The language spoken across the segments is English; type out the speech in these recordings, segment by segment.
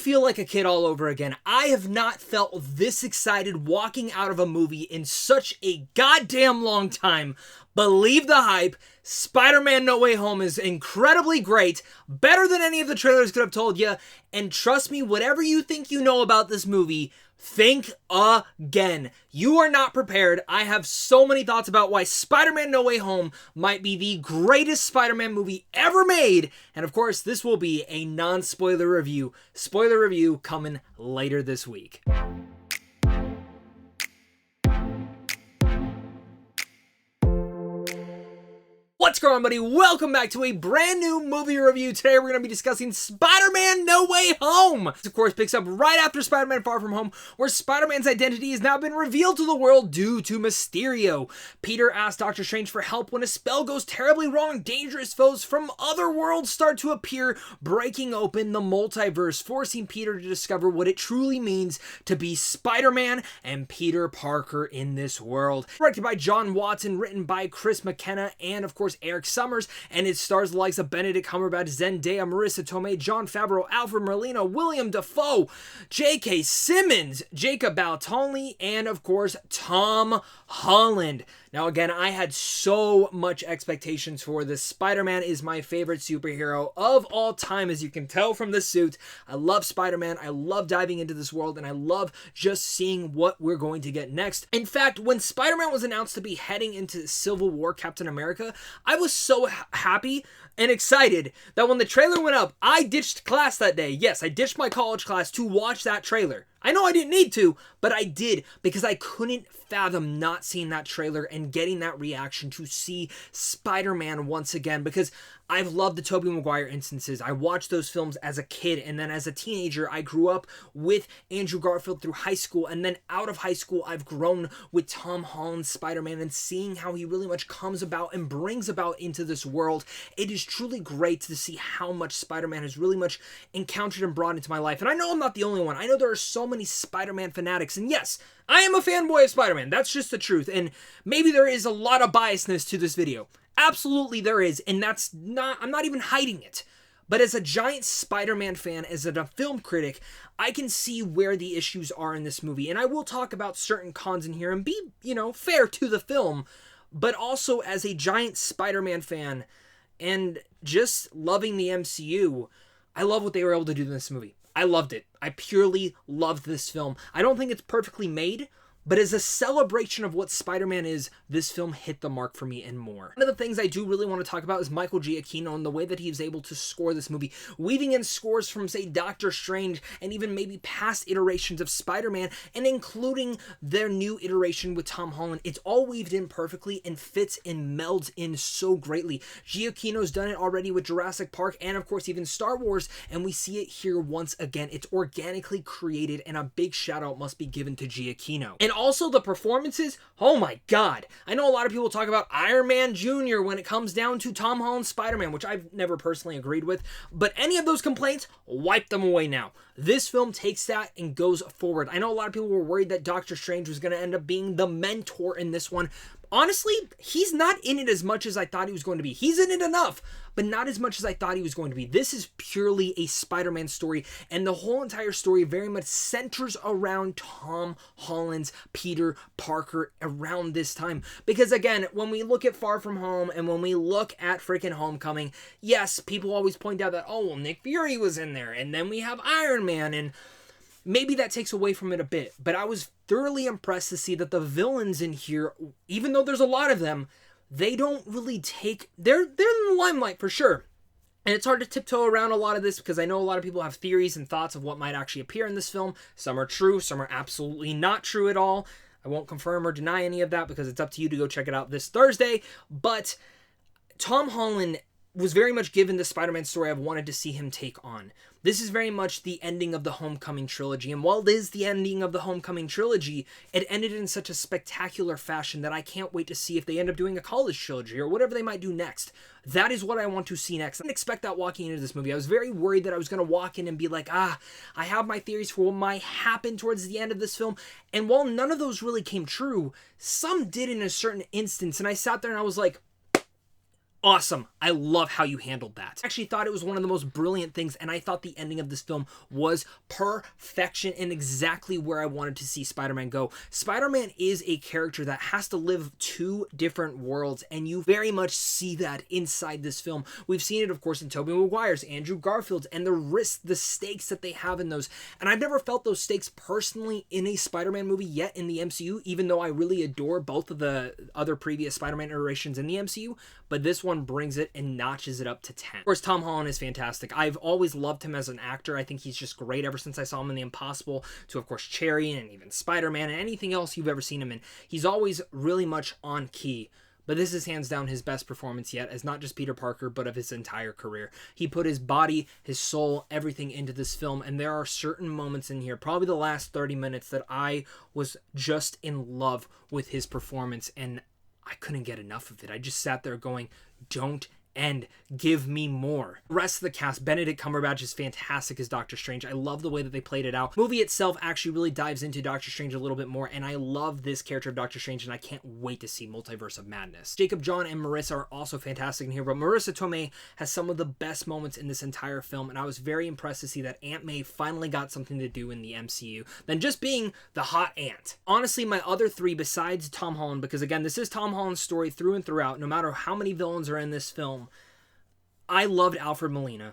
feel like a kid all over again. I have not felt this excited walking out of a movie in such a goddamn long time. Believe the hype. Spider-Man No Way Home is incredibly great, better than any of the trailers could have told you, and trust me, whatever you think you know about this movie, think again. You are not prepared. I have so many thoughts about why Spider-Man No Way Home might be the greatest Spider-Man movie ever made, and of course, this will be a non-spoiler review. Spoiler review coming later this week. What's going on, buddy? Welcome back to a brand new movie review. Today we're going to be discussing Spider-Man No Way Home. This, of course, picks up right after Spider-Man Far From Home, where Spider-Man's identity has now been revealed to the world due to Mysterio. Peter asks Doctor Strange for help when a spell goes terribly wrong. Dangerous foes from other worlds start to appear, breaking open the multiverse, forcing Peter to discover what it truly means to be Spider-Man and Peter Parker in this world. Directed by John Watson, written by Chris McKenna, and of course Eric Summers, and it stars the likes of Benedict Cumberbatch, Zendaya, Marissa Tomei, Jon Favreau, Alfred Molina, William Dafoe, J.K. Simmons, Jacob Batalon, and of course Tom Holland. Now again, I had so much expectations for this. Spider-Man is my favorite superhero of all time, as you can tell from the suit. I love Spider-Man, I love diving into this world, and I love just seeing what we're going to get next. In fact, when Spider-Man was announced to be heading into Civil War Captain America, I was so happy and excited that when the trailer went up, I ditched class that day. Yes, I ditched my college class to watch that trailer. I know I didn't need to, but I did because I couldn't fathom not seeing that trailer and getting that reaction to see Spider-Man once again, because I've loved the Tobey Maguire instances. I watched those films as a kid, and then as a teenager, I grew up with Andrew Garfield through high school, and then out of high school, I've grown with Tom Holland's Spider-Man and seeing how he really much comes about and brings about into this world. It is truly great to see how much Spider-Man has really much encountered and brought into my life. And I know I'm not the only one. I know there are so many Spider-Man fanatics, and yes, I am a fanboy of Spider-Man. That's just the truth, and maybe there is a lot of biasness to this video. Absolutely there is, and I'm not even hiding it. But as a giant Spider-Man fan, as a film critic, I can see where the issues are in this movie, and I will talk about certain cons in here and be, fair to the film, but also as a giant Spider-Man fan and just loving the MCU, I love what they were able to do in this movie. I loved it. I purely loved this film. I don't think it's perfectly made, but as a celebration of what Spider-Man is, this film hit the mark for me and more. One of the things I do really want to talk about is Michael Giacchino and the way that he was able to score this movie, weaving in scores from, say, Doctor Strange and even maybe past iterations of Spider-Man, and including their new iteration with Tom Holland. It's all weaved in perfectly and fits and melds in so greatly. Giacchino's done it already with Jurassic Park and, of course, even Star Wars, and we see it here once again. It's organically created, and a big shout out must be given to Giacchino. And also the performances, oh my god. I know a lot of people talk about Iron Man Jr. when it comes down to Tom Holland's Spider-Man, which I've never personally agreed with, but any of those complaints, wipe them away now. This film takes that and goes forward. I know a lot of people were worried that Doctor Strange was going to end up being the mentor in this one. Honestly, he's not in it as much as I thought he was going to be. He's in it enough, but not as much as I thought he was going to be. This is purely a Spider-Man story, and the whole entire story very much centers around Tom Holland's Peter Parker around this time. Because again, when we look at Far From Home and when we look at freaking Homecoming, yes, people always point out that, oh, well, Nick Fury was in there, and then we have Iron Man, and maybe that takes away from it a bit, but I was thoroughly impressed to see that the villains in here, even though there's a lot of them, they don't really they're in the limelight for sure. And it's hard to tiptoe around a lot of this because I know a lot of people have theories and thoughts of what might actually appear in this film. Some are true, some are absolutely not true at all. I won't confirm or deny any of that because it's up to you to go check it out this Thursday. But Tom Holland was very much given the Spider-Man story I've wanted to see him take on. This is very much the ending of the Homecoming trilogy, and while it is the ending of the Homecoming trilogy, it ended in such a spectacular fashion that I can't wait to see if they end up doing a college trilogy or whatever they might do next. That is what I want to see next. I didn't expect that walking into this movie. I was very worried that I was going to walk in and be like, I have my theories for what might happen towards the end of this film, and while none of those really came true, some did in a certain instance, and I sat there and I was like, awesome. I love how you handled that. I actually thought it was one of the most brilliant things, and I thought the ending of this film was perfection and exactly where I wanted to see Spider-Man go. Spider-Man is a character that has to live two different worlds, and you very much see that inside this film. We've seen it, of course, in Tobey Maguire's, Andrew Garfield's, and the risks, the stakes that they have in those. And I've never felt those stakes personally in a Spider-Man movie yet in the MCU, even though I really adore both of the other previous Spider-Man iterations in the MCU, but this one brings it and notches it up to 10. Of course, Tom Holland is fantastic. I've always loved him as an actor. I think he's just great ever since I saw him in The Impossible to, of course, Cherry and even Spider-Man and anything else you've ever seen him in. He's always really much on key. But this is hands down his best performance yet as not just Peter Parker, but of his entire career. He put his body, his soul, everything into this film, and there are certain moments in here, probably the last 30 minutes, that I was just in love with his performance, and I couldn't get enough of it. I just sat there going, don't end. Give me more. The rest of the cast, Benedict Cumberbatch is fantastic as Doctor Strange. I love the way that they played it out. The movie itself actually really dives into Doctor Strange a little bit more, and I love this character of Doctor Strange, and I can't wait to see Multiverse of Madness. Jacob John and Marissa are also fantastic in here, but Marissa Tomei has some of the best moments in this entire film, and I was very impressed to see that Aunt May finally got something to do in the MCU than just being the hot aunt. Honestly, my other three besides Tom Holland, because again, this is Tom Holland's story through and throughout, no matter how many villains are in this film, I loved Alfred Molina,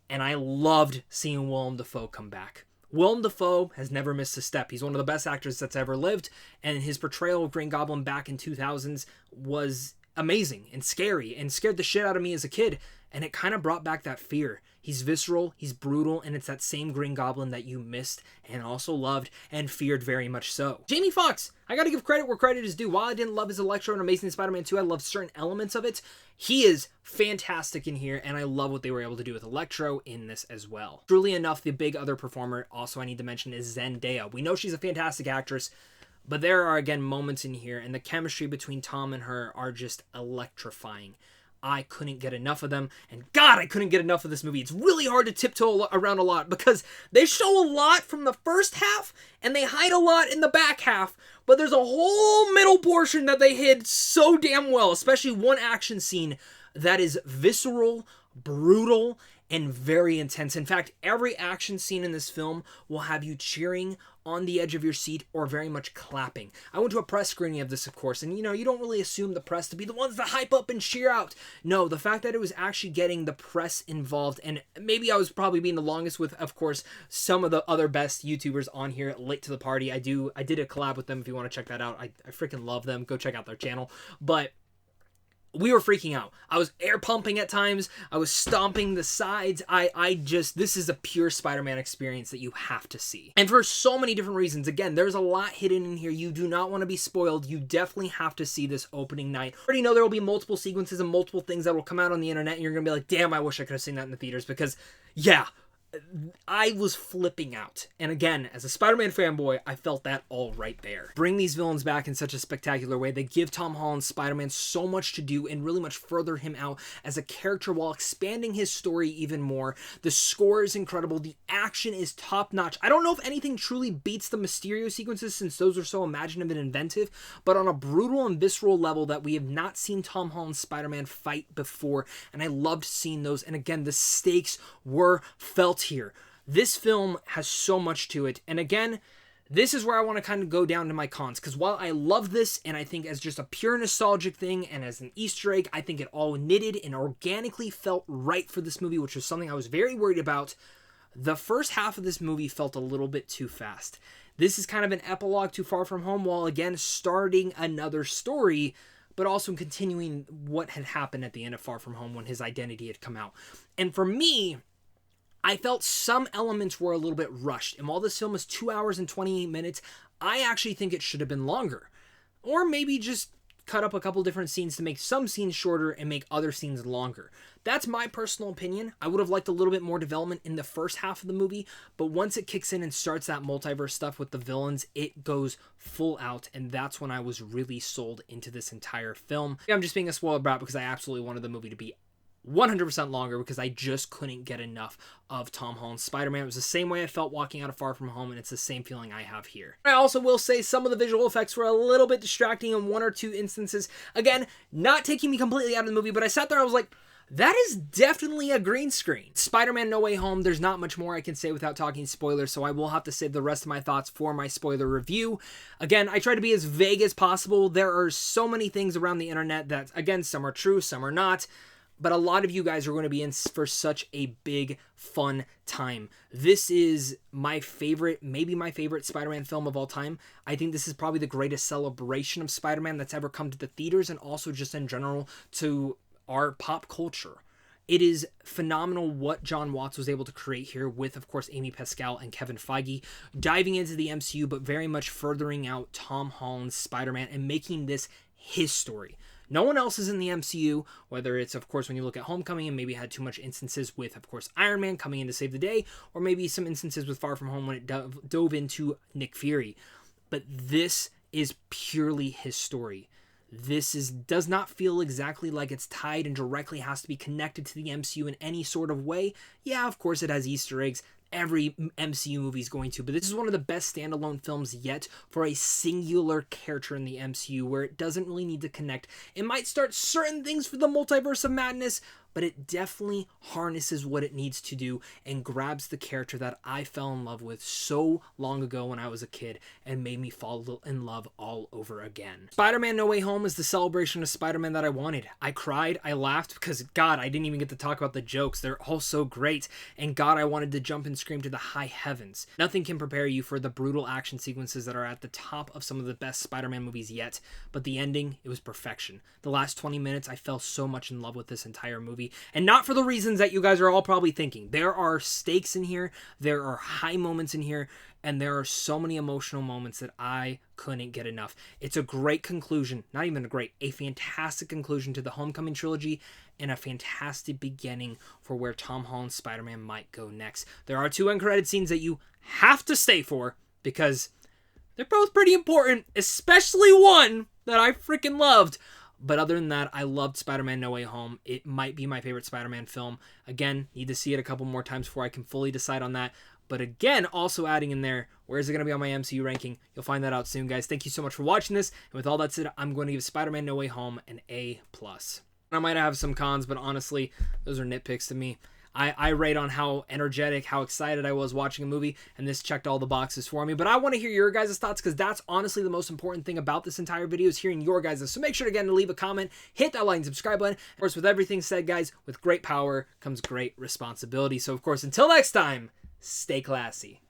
and I loved seeing Willem Dafoe come back. Willem Dafoe has never missed a step. He's one of the best actors that's ever lived, and his portrayal of Green Goblin back in 2000s was amazing and scary and scared the shit out of me as a kid, and it kind of brought back that fear. He's visceral, he's brutal, and it's that same Green Goblin that you missed and also loved and feared very much so. Jamie Foxx, I gotta give credit where credit is due. While I didn't love his Electro in Amazing Spider-Man 2, I loved certain elements of it. He is fantastic in here, and I love what they were able to do with Electro in this as well. Truly enough, the big other performer also I need to mention is Zendaya. We know she's a fantastic actress, but there are, again, moments in here, and the chemistry between Tom and her are just electrifying. I couldn't get enough of them, and God, I couldn't get enough of this movie. It's really hard to tiptoe around a lot because they show a lot from the first half, and they hide a lot in the back half, but there's a whole middle portion that they hid so damn well, especially one action scene that is visceral, brutal, and very intense. In fact, every action scene in this film will have you cheering on the edge of your seat or very much clapping. I went to a press screening of this, of course, and you know, you don't really assume the press to be the ones that hype up and cheer out. No, the fact that it was actually getting the press involved, and maybe I was probably being the longest with, of course, some of the other best YouTubers on here, late to the party. I did a collab with them if you want to check that out. I freaking love them. Go check out their channel. But we were freaking out. I was air pumping at times. I was stomping the sides. This is a pure Spider-Man experience that you have to see. And for so many different reasons. Again, there's a lot hidden in here. You do not want to be spoiled. You definitely have to see this opening night. I already know there will be multiple sequences and multiple things that will come out on the internet, and you're going to be like, damn, I wish I could have seen that in the theaters, because, yeah, I was flipping out. And again, as a Spider-Man fanboy, I felt that all right there. Bring these villains back in such a spectacular way. They give Tom Holland's Spider-Man so much to do and really much further him out as a character while expanding his story even more. The score is incredible. The action is top-notch. I don't know if anything truly beats the Mysterio sequences since those are so imaginative and inventive, but on a brutal and visceral level that we have not seen Tom Holland's Spider-Man fight before, and I loved seeing those. And again, the stakes were felt here. This film has so much to it, and again, this is where I want to kind of go down to my cons, because while I love this, and I think as just a pure nostalgic thing, and as an Easter egg, I think it all knitted and organically felt right for this movie, which was something I was very worried about. The first half of this movie felt a little bit too fast. This is kind of an epilogue to Far From Home, while again starting another story, but also continuing what had happened at the end of Far From Home when his identity had come out. And for me, I felt some elements were a little bit rushed. And while this film is 2 hours and 28 minutes, I actually think it should have been longer. Or maybe just cut up a couple different scenes to make some scenes shorter and make other scenes longer. That's my personal opinion. I would have liked a little bit more development in the first half of the movie, but once it kicks in and starts that multiverse stuff with the villains, it goes full out, and that's when I was really sold into this entire film. I'm just being a spoiled brat because I absolutely wanted the movie to be 100% longer because I just couldn't get enough of Tom Holland's Spider-Man. It was the same way I felt walking out of Far From Home, and it's the same feeling I have here. I also will say some of the visual effects were a little bit distracting in one or two instances. Again, not taking me completely out of the movie, but I sat there and I was like, that is definitely a green screen. Spider-Man No Way Home, there's not much more I can say without talking spoilers, so I will have to save the rest of my thoughts for my spoiler review. Again, I try to be as vague as possible. There are so many things around the internet that, again, some are true, some are not. But a lot of you guys are going to be in for such a big, fun time. This is my favorite, maybe my favorite Spider-Man film of all time. I think this is probably the greatest celebration of Spider-Man that's ever come to the theaters and also just in general to our pop culture. It is phenomenal what Jon Watts was able to create here with, of course, Amy Pascal and Kevin Feige, diving into the MCU, but very much furthering out Tom Holland's Spider-Man and making this his story. No one else is in the MCU, whether it's, of course, when you look at Homecoming and maybe had too much instances with, of course, Iron Man coming in to save the day, or maybe some instances with Far From Home when it dove into Nick Fury. But this is purely his story. This does not feel exactly like it's tied and directly has to be connected to the MCU in any sort of way. Yeah, of course it has Easter eggs. Every MCU movie is going to, but this is one of the best standalone films yet for a singular character in the MCU where it doesn't really need to connect. It might start certain things for the Multiverse of Madness, but it definitely harnesses what it needs to do and grabs the character that I fell in love with so long ago when I was a kid and made me fall in love all over again. Spider-Man No Way Home is the celebration of Spider-Man that I wanted. I cried, I laughed because, God, I didn't even get to talk about the jokes. They're all so great, and God, I wanted to jump and scream to the high heavens. Nothing can prepare you for the brutal action sequences that are at the top of some of the best Spider-Man movies yet, but the ending, it was perfection. The last 20 minutes, I fell so much in love with this entire movie. And not for the reasons that you guys are all probably thinking. There are stakes in here, there are high moments in here, and there are so many emotional moments that I couldn't get enough. It's a great conclusion, not even a fantastic conclusion to the Homecoming trilogy, and a fantastic beginning for where Tom Holland's Spider-Man might go next. There are two end-credit scenes that you have to stay for, because they're both pretty important, especially one that I freaking loved. But other than that, I loved Spider-Man No Way Home. It might be my favorite Spider-Man film. Again, need to see it a couple more times before I can fully decide on that. But again, also adding in there, where is it going to be on my MCU ranking? You'll find that out soon, guys. Thank you so much for watching this. And with all that said, I'm going to give Spider-Man No Way Home an A+. I might have some cons, but honestly, those are nitpicks to me. I rate on how energetic, how excited I was watching a movie, and this checked all the boxes for me. But I want to hear your guys' thoughts, because that's honestly the most important thing about this entire video is hearing your guys'. So make sure, again, to leave a comment, hit that like and subscribe button. Of course, with everything said, guys, with great power comes great responsibility. So, of course, until next time, stay classy.